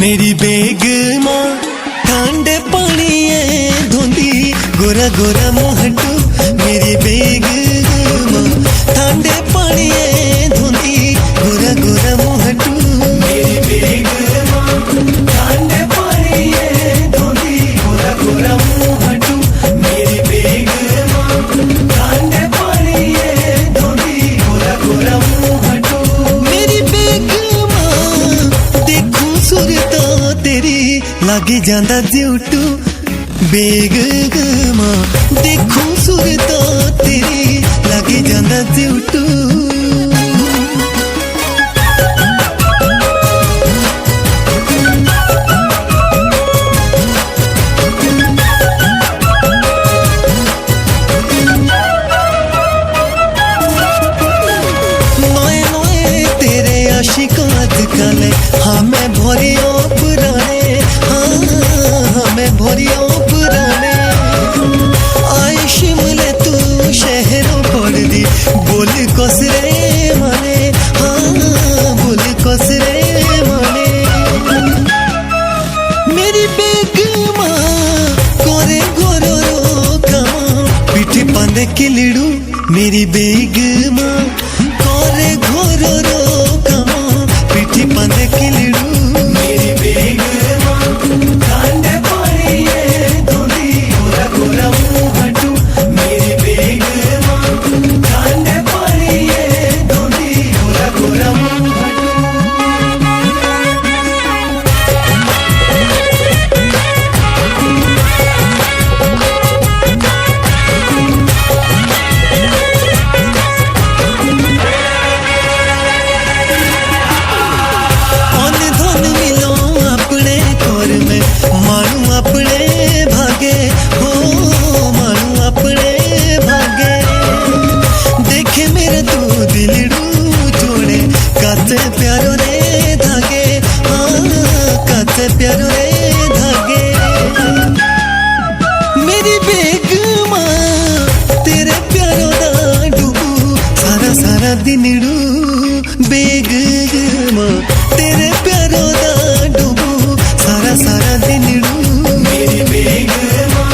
मेरी बेगमा ठंडे पानी धोंदी गोरा गोरा मुहटू। मेरी बेगमा ठंडे पानी धोंदी गोरा गोरा मुहटू। मेरी बेगमा ठंडे पानी धोंदी गोरा गोरा मुहटू। मेरी बेगमा ठंडे पानी धोंदी गोरा गोरा मुहटू। मेरी बेगमा देखूं सुरता तेरी लागे जांदा जिउटू। बेगमा देखूं सुरता तेरी लागे जांदा जिउटू। आजकल हमें भरियो पुराने, हमें भरियो पुराने। आए शिमले तू शहरों पड़ दी बोल कसरे माने, बोल कसरे माने। मेरी बेगमा करे घोरो कामा पीठी पांदे किलिड़ू। मेरी बेगमा करे घोरो कामा पीठी पांदे किलिड़ू। मेरी बेगमा ठंडे पानी धोंदी गोरा गोरा मुहटू। मेरी बेगमा ठंडे पानी धोंदी गोरा गोरा मुहटू। मानू अपने भागे हो, मानू अपने भागे। देखे मेरे तू दिलड़ू जोड़े काते प्यारो रे धागे, काते प्यारो रे धागे। मेरी बेगमा तेरे प्यारो दा डूबू सारा सारा दिनड़ू। बेगमा तेरे प्यारो दा डूबू सारा सारा दिनड़ू। मेरी बेगमा